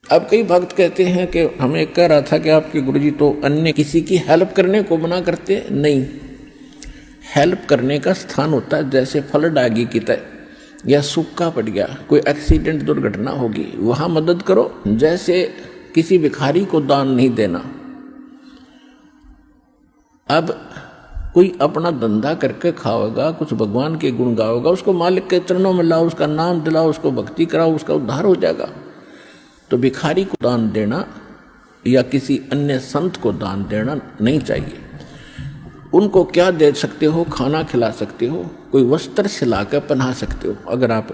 अब कई भक्त कहते हैं कि हमें कह रहा था कि आपके गुरुजी तो अन्य किसी की हेल्प करने को मना करते। नहीं, हेल्प करने का स्थान होता है, जैसे फल डागी की तरह या सूखा पड़ गया, कोई एक्सीडेंट दुर्घटना होगी, वहां मदद करो। जैसे किसी भिखारी को दान नहीं देना। अब कोई अपना धंधा करके खाओगा, कुछ भगवान के गुण गाओगा, उसको मालिक के चरणों में लाओ, उसका नाम दिलाओ, उसको भक्ति कराओ, उसका उद्धार हो जाएगा। तो भिखारी को दान देना या किसी अन्य संत को दान देना नहीं चाहिए। उनको क्या दे सकते हो? खाना खिला सकते हो, कोई वस्त्र सिलाकर पहना सकते हो, अगर आप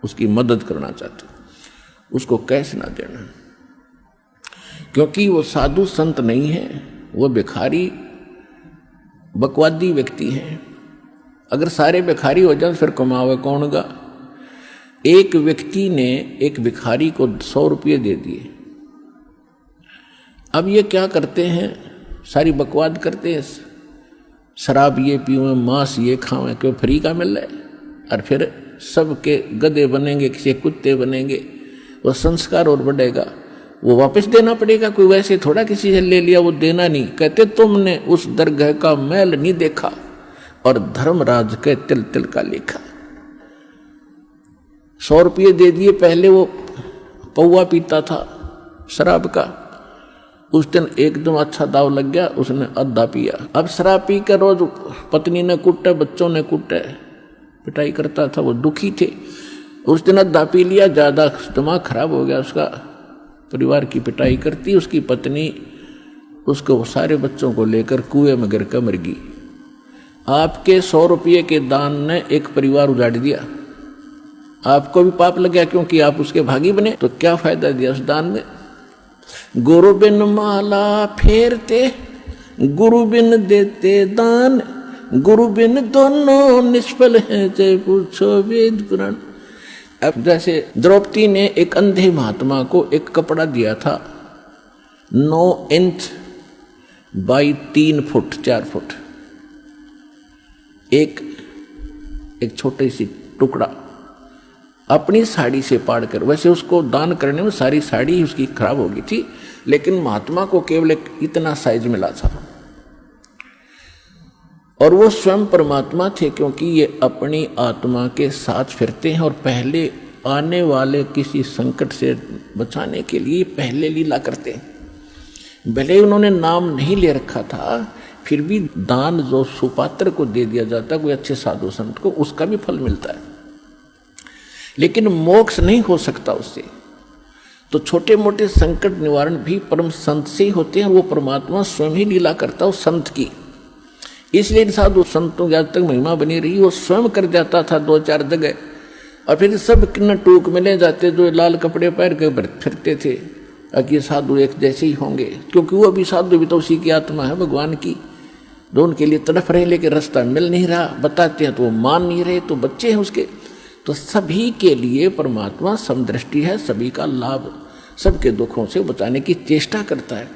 उसकी मदद करना चाहते हो। उसको कैश ना देना, क्योंकि वो साधु संत नहीं है, वो भिखारी बकवादी व्यक्ति हैं। अगर सारे भिखारी हो जाए फिर कमावे कौन गा? एक व्यक्ति ने एक भिखारी को 100 रुपये दे दिए। अब ये क्या करते हैं? सारी बकवाद करते हैं, शराब ये पीवें, मांस ये खावें, क्यों फ्री का मिल रहा है। और फिर सबके गधे बनेंगे, किसी कुत्ते बनेंगे, वो संस्कार और बढ़ेगा, वो वापस देना पड़ेगा। कोई वैसे थोड़ा किसी से ले लिया वो देना नहीं। कहते तुमने उस दरगाह का मैल नहीं देखा और धर्मराज के तिल तिल का लेखा। 100 रुपये दे दिए। पहले वो पौवा पीता था शराब का, उस दिन एकदम अच्छा दाव लग गया, उसने आधा पिया। अब शराब पी कर रोज पत्नी ने कुटे, बच्चों ने कुटे, पिटाई करता था, वो दुखी थे। उस दिन आधा पी लिया, ज्यादा दिमाग खराब हो गया उसका, परिवार की पिटाई करती। उसकी पत्नी उसको सारे बच्चों को लेकर कुएं में गिर कर मर गई। आपके 100 रुपये के दान ने एक परिवार उजाड़ दिया। आपको भी पाप लग गया, क्योंकि आप उसके भागी बने। तो क्या फायदा दिया उस दान में? गुरु बिन माला फेरते, गुरु बिन देते दान, गुरु बिन दोनों निष्फल हैं, जय पूछो वेद पुराण। अब जैसे द्रौपदी ने एक अंधे महात्मा को एक कपड़ा दिया था 9 इंच बाई 3 फुट 4 फुट, एक छोटी सी टुकड़ा अपनी साड़ी से पाड़ कर। वैसे उसको दान करने में सारी साड़ी उसकी खराब हो गई थी, लेकिन महात्मा को केवल एक इतना साइज मिला था। और वो स्वयं परमात्मा थे, क्योंकि ये अपनी आत्मा के साथ फिरते हैं और पहले आने वाले किसी संकट से बचाने के लिए पहले लीला करते हैं। भले उन्होंने नाम नहीं ले रखा था, फिर भी दान जो सुपात्र को दे दिया जाता है, कोई अच्छे साधु संत को, उसका भी फल मिलता है, लेकिन मोक्ष नहीं हो सकता उससे। तो छोटे मोटे संकट निवारण भी परम संत से ही होते हैं, वो परमात्मा स्वयं ही लीला करता है उस संत की। इसलिए साधु संतों की आज तक महिमा बनी रही। वो स्वयं कर जाता था 2-4 जगह, और फिर सब किन्न टूक मिले जाते जो लाल कपड़े पहन के फिरते थे कि साधु एक जैसे ही होंगे, क्योंकि वो भी साधु भी तो उसी की आत्मा है भगवान की, जो उनके लिए तड़फ रहे, लेकिन रास्ता मिल नहीं रहा। बताते हैं तो वो मान नहीं रहे, तो बच्चे हैं उसके। तो सभी के लिए परमात्मा समदृष्टि है, सभी का लाभ, सबके दुखों से बचाने की चेष्टा करता है।